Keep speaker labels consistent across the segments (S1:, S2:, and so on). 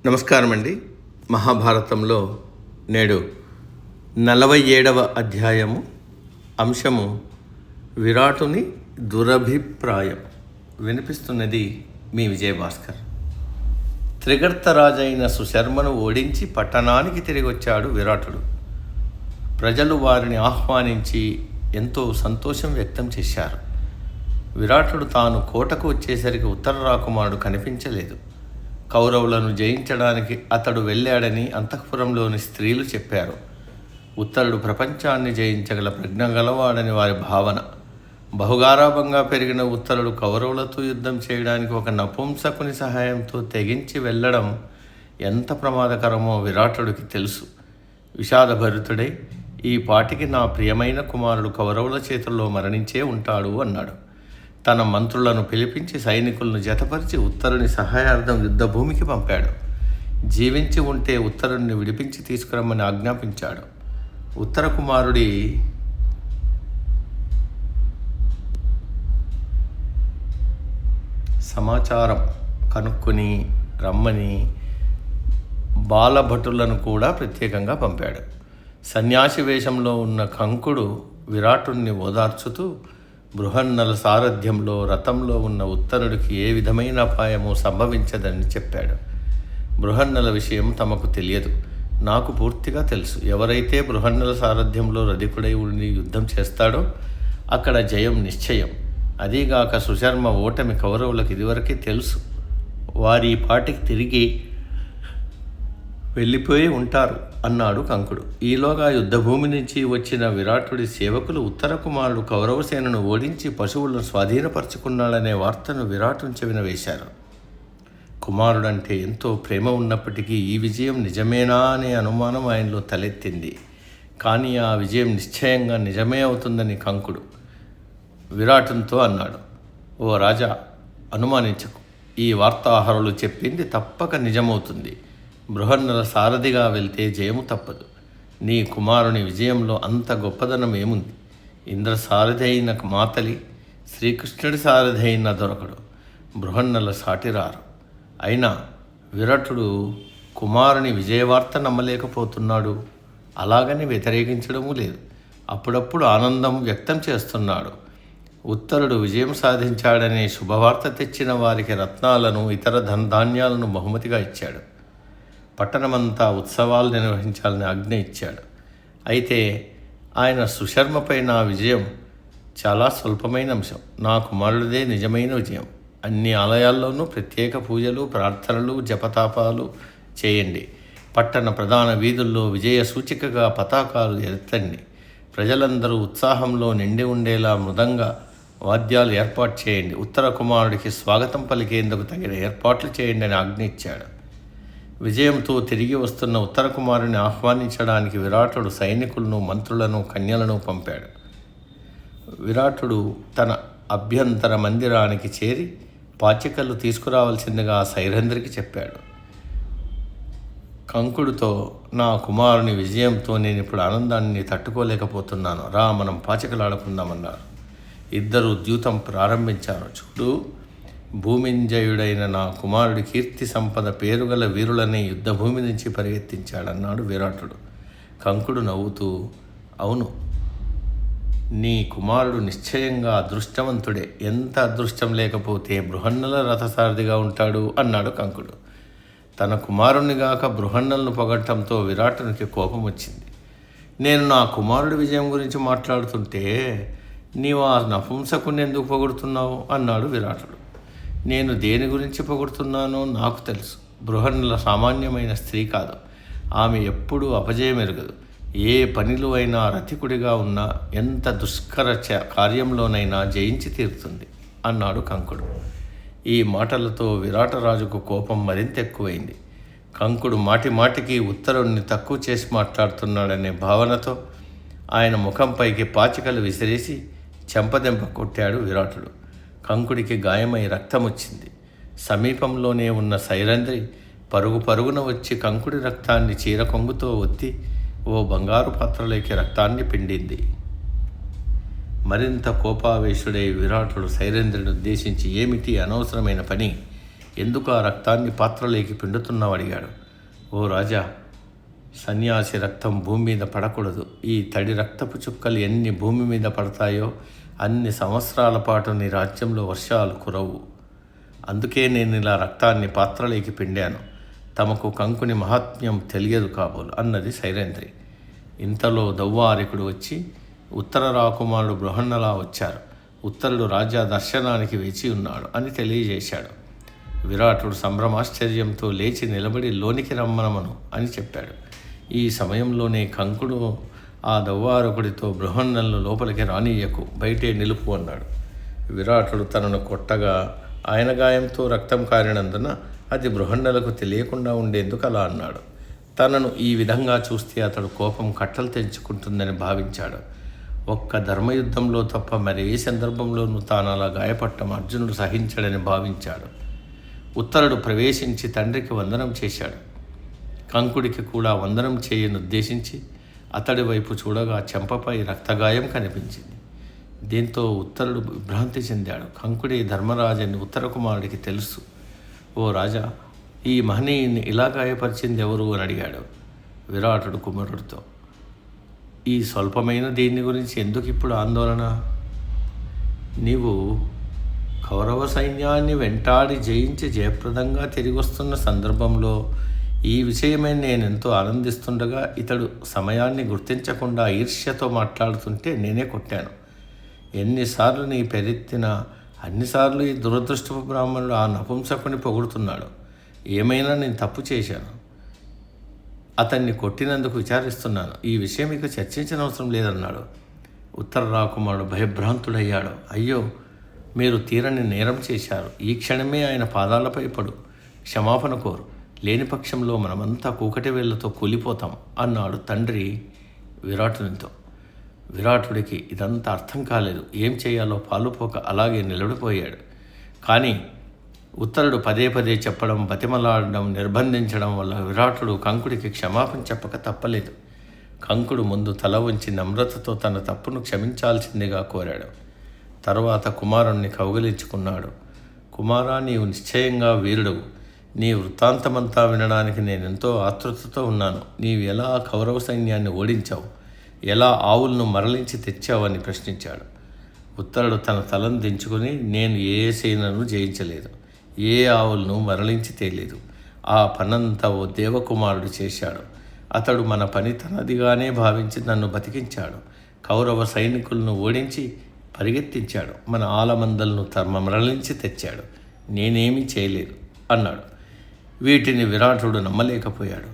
S1: నమస్కారం అండి. మహాభారతంలో నేడు 47వ అధ్యాయము, అంశము విరాటుని దురభిప్రాయం. వినిపిస్తున్నది మీ విజయభాస్కర్. త్రిగర్తరాజైన సుశర్మను ఓడించి పట్టణానికి తిరిగొచ్చాడు విరాటుడు. ప్రజలు వారిని ఆహ్వానించి ఎంతో సంతోషం వ్యక్తం చేశారు. విరాటుడు తాను కోటకు వచ్చేసరికి ఉత్తర రాకుమారుడు కనిపించలేదు. కౌరవులను జయించడానికి అతడు వెళ్ళాడని అంతఃపురంలోని స్త్రీలు చెప్పారు. ఉత్తరుడు ప్రపంచాన్ని జయించగల ప్రజ్ఞ గలవాడని వారి భావన. బహుగారాభంగా పెరిగిన ఉత్తరుడు కౌరవులతో యుద్ధం చేయడానికి ఒక నపుంసకుని సహాయంతో తెగించి వెళ్ళడం ఎంత ప్రమాదకరమో విరాటుడికి తెలుసు. విషాదభరితుడై, ఈ పాటికి నా ప్రియమైన కుమారుడు కౌరవుల చేతుల్లో మరణించే ఉంటాడు అన్నాడు. తన మంత్రులను పిలిపించి సైనికులను జతపరిచి ఉత్తరుని సహాయార్థం యుద్ధభూమికి పంపాడు. జీవించి ఉంటే ఉత్తరుని విడిపించి తీసుకురమ్మని ఆజ్ఞాపించాడు. ఉత్తర కుమారుడి సమాచారం కనుక్కొని రమ్మని బాలభటులను కూడా ప్రత్యేకంగా పంపాడు. సన్యాసి వేషంలో ఉన్న కంకుడు విరాటుణ్ణి ఓదార్చుతూ బృహన్నల సారథ్యంలో రథంలో ఉన్న ఉత్తరుడికి ఏ విధమైన అపాయము సంభవించదని చెప్పాడు. బృహన్నల విషయం తమకు తెలియదు, నాకు పూర్తిగా తెలుసు. ఎవరైతే బృహన్నల సారథ్యంలో రధికుడై ఉండి యుద్ధం చేస్తాడో అక్కడ జయం నిశ్చయం. అదీగాక సుశర్మ ఓటమి కౌరవులకు ఇదివరకే తెలుసు. వారి పాటికి తిరిగి వెళ్ళిపోయి ఉంటారు అన్నాడు కంకుడు. ఈలోగా యుద్ధభూమి నుంచి వచ్చిన విరాటుడి సేవకులు ఉత్తర కుమారుడు కౌరవసేనను ఓడించి పశువులను స్వాధీనపరుచుకున్నాడనే వార్తను విరాటుని చెవిన వేశారు. కుమారుడంటే ఎంతో ప్రేమ ఉన్నప్పటికీ ఈ విజయం నిజమేనా అనే అనుమానం ఆయనలో తలెత్తింది. కానీ ఆ విజయం నిశ్చయంగా నిజమే అవుతుందని కంకుడు విరాటునితో అన్నాడు. ఓ రాజా, అనుమానించకు. ఈ వార్తాహరులు చెప్పింది తప్పక నిజమవుతుంది. బృహన్నల సారథిగా వెళ్తే జయము తప్పదు. నీ కుమారుని విజయంలో అంత గొప్పదనం ఏముంది? ఇంద్ర సారథి అయిన మాతలి, శ్రీకృష్ణుడి సారథి అయిన దొరకడు. బృహన్నల సాటిరారు. అయినా విరాటుడు కుమారుని విజయవార్త నమ్మలేకపోతున్నాడు. అలాగని వ్యతిరేకించడమూ లేదు. అప్పుడప్పుడు ఆనందం వ్యక్తం చేస్తున్నాడు. ఉత్తరుడు విజయం సాధించాడనే శుభవార్త తెచ్చిన వారికి రత్నాలను, ఇతర ధనధాన్యాలను బహుమతిగా ఇచ్చాడు. పట్టణమంతా ఉత్సవాలు నిర్వహించాలని ఆజ్ఞ ఇచ్చాడు. అయితే ఆయన సుశర్మపై నా విజయం చాలా స్వల్పమైన అంశం. నా కుమారుడిదే నిజమైన విజయం. అన్ని ఆలయాల్లోనూ ప్రత్యేక పూజలు, ప్రార్థనలు, జపతాపాలు చేయండి. పట్టణ ప్రధాన వీధుల్లో విజయ సూచికగా పతాకాలు ఎత్తండి. ప్రజలందరూ ఉత్సాహంలో నిండి ఉండేలా మృదంగ వాద్యాలు ఏర్పాటు చేయండి. ఉత్తర కుమారుడికి స్వాగతం పలికేందుకు తగిన ఏర్పాట్లు చేయండి అని ఆజ్ఞ ఇచ్చాడు. విజయంతో తిరిగి వస్తున్న ఉత్తర కుమారుని ఆహ్వానించడానికి విరాటుడు సైనికులను, మంత్రులను, కన్యలను పంపాడు. విరాటుడు తన అభ్యంతర మందిరానికి చేరి పాచికలు తీసుకురావాల్సిందిగా సైరంధ్రికి చెప్పాడు. కంకుడితో, నా కుమారుని విజయంతో నేను ఇప్పుడు ఆనందాన్ని తట్టుకోలేకపోతున్నాను. రా, మనం పాచికలాడుకుందామన్నారు. ఇద్దరు ద్యూతం ప్రారంభించారు. చూడు, భూమింజయుడైన నా కుమారుడి కీర్తి సంపద పేరుగల వీరులని యుద్ధభూమి నుంచి పరిగెత్తించాడన్నాడు విరాటుడు. కంకుడు నవ్వుతూ, అవును, నీ కుమారుడు నిశ్చయంగా అదృష్టవంతుడే. ఎంత అదృష్టం లేకపోతే బృహన్నల రథసారథిగా ఉంటాడు అన్నాడు కంకుడు. తన కుమారునిగాక బృహన్నలను పొగట్టంతో విరాటునికి కోపం వచ్చింది. నేను నా కుమారుడి విజయం గురించి మాట్లాడుతుంటే నీవు ఆ నపుంసకుని ఎందుకు పొగుడుతున్నావు అన్నాడు విరాటుడు. నేను దేని గురించి పొగుడుతున్నానో నాకు తెలుసు. బృహన్నల సామాన్యమైన స్త్రీ కాదు. ఆమె ఎప్పుడూ అపజయం ఎరగదు. ఏ పనిలో అయినా రథికుడిగా ఉన్నా, ఎంత దుష్కర కార్యంలోనైనా జయించి తీరుతుంది అన్నాడు కంకుడు. ఈ మాటలతో విరాటరాజుకు కోపం మరింత ఎక్కువైంది. కంకుడు మాటి మాటికి ఉత్తరుణ్ణి తక్కువ చేసి మాట్లాడుతున్నాడనే భావనతో ఆయన ముఖంపైకి పాచికలు విసిరేసి చెంపదెంప కొట్టాడు విరాటుడు. కంకుడికి గాయమై రక్తం వచ్చింది. సమీపంలోనే ఉన్న సైరంధ్రి పరుగున వచ్చి కంకుడి రక్తాన్ని చీరకొంగుతో ఒత్తి ఓ బంగారు పాత్రలోకి రక్తాన్ని పిండింది. మరింత కోపావేశుడై విరాటుడు సైరంధ్రుని ఉద్దేశించి, ఏమిటి అనవసరమైన పని? ఎందుకు ఆ రక్తాన్ని పాత్రలోకి పిండుతున్నావు అడిగాడు. ఓ రాజా, సన్యాసి రక్తం భూమి మీద పడకూడదు. ఈ తడి రక్తపు చుక్కలు ఎన్ని భూమి మీద పడతాయో అన్ని సంవత్సరాల పాటు నీ రాజ్యంలో వర్షాలు కురవు. అందుకే నేను ఇలా రక్తాన్ని పాత్రలోకి పిండాను. తమకు కంకుని మహాత్మ్యం తెలియదు కాబోలు అన్నది సైరేంద్రి. ఇంతలో దౌవారికుడు వచ్చి ఉత్తర రాకుమారుడు బృహన్నలా వచ్చారు. ఉత్తరుడు రాజా దర్శనానికి వేచి ఉన్నాడు అని తెలియజేశాడు. విరాటుడు సంభ్రమాశ్చర్యంతో లేచి నిలబడి లోనికి రమ్మనమను అని చెప్పాడు. ఈ సమయంలోనే కంకుడు ఆ దౌవారకుడితో బృహన్నలను లోపలికి రానీయకు, బయటే నిలుపు అన్నాడు. విరాటుడు తనను కొట్టగా ఆయన గాయంతో రక్తం కారినందున అది బృహన్నలకు తెలియకుండా ఉండేందుకు అలా అన్నాడు. తనను ఈ విధంగా చూస్తే అతడు కోపం కట్టలు తెంచుకుంటుందని భావించాడు. ఒక్క ధర్మయుద్ధంలో తప్ప మరి ఏ సందర్భంలోనూ తాను అలా గాయపట్టం అర్జునుడు సహించడని భావించాడు. ఉత్తరుడు ప్రవేశించి తండ్రికి వందనం చేశాడు. కంకుడికి కూడా వందనం చేయనుద్దేశించి అతడి వైపు చూడగా చెంపపై రక్తగాయం కనిపించింది. దీంతో ఉత్తరుడు విభ్రాంతి చెందాడు. కంకుడి ధర్మరాజని ఉత్తర కుమారుడికి తెలుసు. ఓ రాజా, ఈ మహనీయుని ఇలా గాయపరిచింది ఎవరు అని అడిగాడు విరాటుడు కుమారుడితో. ఈ స్వల్పమైన దీని గురించి ఎందుకు ఇప్పుడు ఆందోళన? నీవు కౌరవ సైన్యాన్ని వెంటాడి జయించి జయప్రదంగా తిరిగి వస్తున్న సందర్భంలో ఈ విషయమే నేనెంతో ఆనందిస్తుండగా ఇతడు సమయాన్ని గుర్తించకుండా ఈర్ష్యతో మాట్లాడుతుంటే నేనే కొట్టాను. ఎన్నిసార్లు నీ పెరెత్తినా అన్నిసార్లు ఈ దురదృష్టపు బ్రాహ్మణుడు ఆ నపుంసకుని పొగుడుతున్నాడు. ఏమైనా నేను తప్పు చేశాను. అతన్ని కొట్టినందుకు విచారిస్తున్నాను. ఈ విషయం ఇక చర్చించిన అవసరం లేదన్నాడు. ఉత్తర రాకుమారుడు భయభ్రాంతుడయ్యాడు. అయ్యో, మీరు తీరని నేరం చేశారు. ఈ క్షణమే ఆయన పాదాలపై పడు, క్షమాపణ కోరు. లేని పక్షంలో మనమంతా కూకటి వేళ్లతో కూలిపోతాం అన్నాడు తండ్రి విరాటునితో. విరాటుడికి ఇదంతా అర్థం కాలేదు. ఏం చేయాలో పాలుపోక అలాగే నిలబడిపోయాడు. కానీ ఉత్తరుడు పదే పదే చెప్పడం, బతిమలాడడం, నిర్బంధించడం వల్ల విరాటుడు కంకుడికి క్షమాపణ చెప్పక తప్పలేదు. కంకుడు ముందు తల వంచి నమ్రతతో తన తప్పును క్షమించాల్సిందిగా కోరాడు. తరువాత కుమారుణ్ణి కౌగిలించుకున్నాడు. కుమారా, నీవు నిశ్చయంగా వీరుడవు. నీ వృత్తాంతమంతా వినడానికి నేనెంతో ఆతృతతో ఉన్నాను. నీవు ఎలా కౌరవ సైన్యాన్ని ఓడించావు, ఎలా ఆవులను మరలించి తెచ్చావని ప్రశ్నించాడు. ఉత్తరుడు తన తలను దించుకుని, నేను ఏ సేనను జయించలేదు, ఏ ఆవులను మరలించి తేలేదు. ఆ పనంతా ఓ దేవకుమారుడు చేశాడు. అతడు మన పని తనదిగానే భావించి నన్ను బతికించాడు. కౌరవ సైనికులను ఓడించి పరిగెత్తించాడు. మన ఆలమందలను మరలించి తెచ్చాడు. నేనేమీ చేయలేదు అన్నాడు. వీటిని విరాటుడు నమ్మలేకపోయాడు.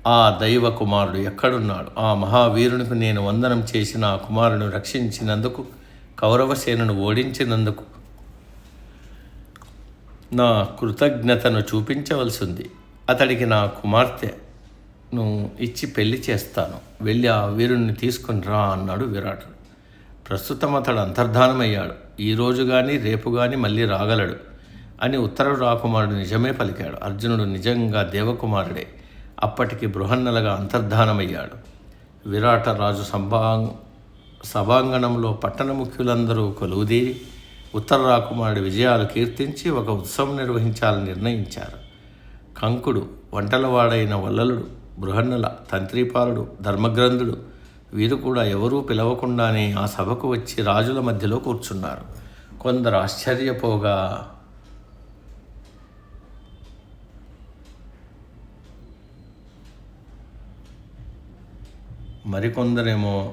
S1: ఆ దైవ కుమారుడు ఎక్కడున్నాడు? ఆ మహావీరునికి నేను వందనం చేసిన ఆ కుమారుని రక్షించినందుకు, కౌరవసేనను ఓడించినందుకు నా కృతజ్ఞతను చూపించవలసింది. అతడికి నా కుమార్తెను ఇచ్చి పెళ్లి చేస్తాను. వెళ్ళి ఆ వీరుణ్ణి తీసుకుని రా అన్నాడు విరాటుడు. ప్రస్తుతం అతడు అంతర్ధానమయ్యాడు. ఈరోజు కానీ రేపు కానీ మళ్ళీ రాగలడు అని ఉత్తర రాకుమారుడు నిజమే పలికాడు. అర్జునుడు నిజంగా దేవకుమారుడే. అప్పటికి బృహన్నలుగా అంతర్ధానమయ్యాడు. విరాటరాజు సభాంగణంలో పట్టణ ముఖ్యులందరూ కొలువుదీరి ఉత్తర రాకుమారుడి విజయాలు కీర్తించి ఒక ఉత్సవం నిర్వహించాలని నిర్ణయించారు. కంకుడు, వంటలవాడైన వల్లలుడు, బృహన్నల, తంత్రిపాలుడు, ధర్మగ్రంథుడు వీరు కూడా ఎవరూ పిలవకుండానే ఆ సభకు వచ్చి రాజుల మధ్యలో కూర్చున్నారు. కొందరు ఆశ్చర్యపోగా మరికొందరేమో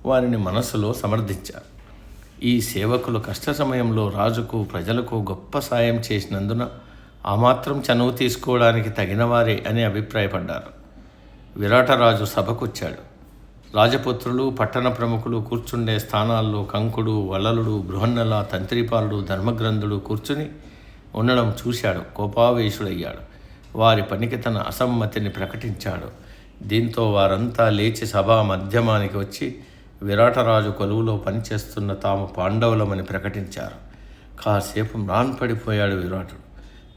S1: వారిని మనస్సులో సమర్థించారు. ఈ సేవకులు కష్ట సమయంలో రాజుకు, ప్రజలకు గొప్ప సాయం చేసినందున ఆ మాత్రం చనువు తీసుకోవడానికి తగినవారే అని అభిప్రాయపడ్డారు. విరాటరాజు సభకొచ్చాడు. రాజపుత్రులు, పట్టణ ప్రముఖులు కూర్చుండే స్థానాల్లో కంకుడు, వల్లలుడు, బృహన్నల, తంత్రిపాలుడు, ధర్మగ్రంథుడు కూర్చుని ఉండడం చూశాడు. కోపావేశుడయ్యాడు. వారి పనికి తన అసమ్మతిని ప్రకటించాడు. దీంతో వారంతా లేచి సభా మధ్యమానికి వచ్చి విరాటరాజు కొలువులో పనిచేస్తున్న తాము పాండవులమని ప్రకటించారు. కాసేపు మ్రాన్పడిపోయాడు విరాటుడు.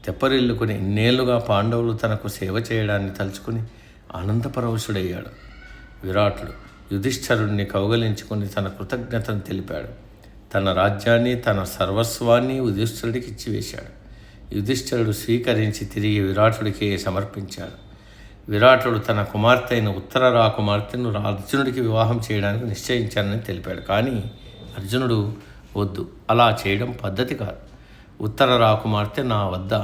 S1: తెప్పరిల్లుకుని ఇన్నేళ్లుగా పాండవులు తనకు సేవ చేయడాన్ని తలుచుకుని ఆనందపరవశుడయ్యాడు. విరాటుడు యుధిష్ఠరుణ్ణి కౌగలించుకుని తన కృతజ్ఞతను తెలిపాడు. తన రాజ్యాన్ని, తన సర్వస్వాన్ని యుధిష్ఠిరుడికి ఇచ్చివేశాడు. యుధిష్ఠిరుడు స్వీకరించి తిరిగి విరాటుడికి సమర్పించాడు. విరాటుడు తన కుమార్తె అయిన ఉత్తర రాకుమార్తెను అర్జునుడికి వివాహం చేయడానికి నిశ్చయించానని తెలిపాడు. కానీ అర్జునుడు వద్దు, అలా చేయడం పద్ధతి కాదు. ఉత్తర రాకుమార్తె నా వద్ద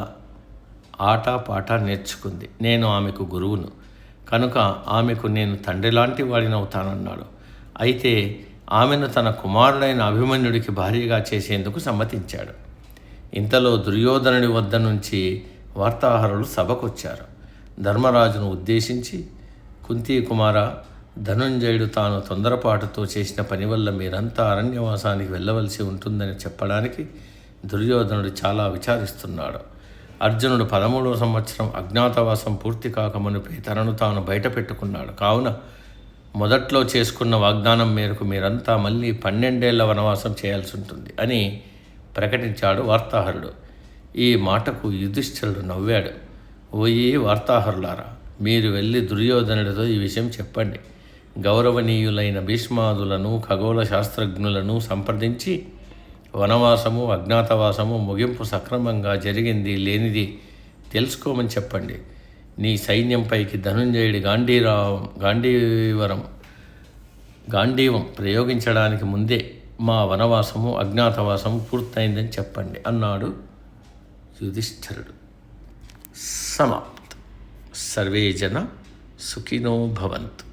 S1: ఆట పాట నేర్చుకుంది. నేను ఆమెకు గురువును కనుక ఆమెకు నేను తండ్రి లాంటి వాడినవుతానన్నాడు. అయితే ఆమెను తన కుమారుడైన అభిమన్యుడికి భార్యగా చేసేందుకు సమ్మతించాడు. ఇంతలో దుర్యోధనుడి వద్ద నుంచి వార్తాహరులు సభకొచ్చారు. ధర్మరాజును ఉద్దేశించి, కుంతీ కుమార, ధనుంజయుడు తాను తొందరపాటుతో చేసిన పని వల్ల మీరంతా అరణ్యవాసానికి వెళ్ళవలసి ఉంటుందని చెప్పడానికి దుర్యోధనుడు చాలా విచారిస్తున్నాడు. అర్జునుడు 13వ సంవత్సరం అజ్ఞాతవాసం పూర్తి కాకమునిపై తనను తాను బయట పెట్టుకున్నాడు. కావున మొదట్లో చేసుకున్న వాగ్దానం మేరకు మీరంతా మళ్ళీ 12 ఏళ్ల వనవాసం చేయాల్సి ఉంటుంది అని ప్రకటించాడు వార్తాహరుడు. ఈ మాటకు యుధిష్ఠిరుడు నవ్వాడు. ఓయి వార్తాహరులారా, మీరు వెళ్ళి దుర్యోధనుడితో ఈ విషయం చెప్పండి. గౌరవనీయులైన భీష్మాదులను ఖగోళ శాస్త్రజ్ఞులను సంప్రదించి వనవాసము అజ్ఞాతవాసము ముగింపు సక్రమంగా జరిగింది లేనిది తెలుసుకోమని చెప్పండి. నీ సైన్యంపైకి ధనుంజయుడి గాంధీవం ప్రయోగించడానికి ముందే మా వనవాసము అజ్ఞాతవాసము పూర్తయిందని చెప్పండి అన్నాడు యుధిష్ఠిరుడు. సమాప్తం. సర్వే జన సుఖినో భవంతు.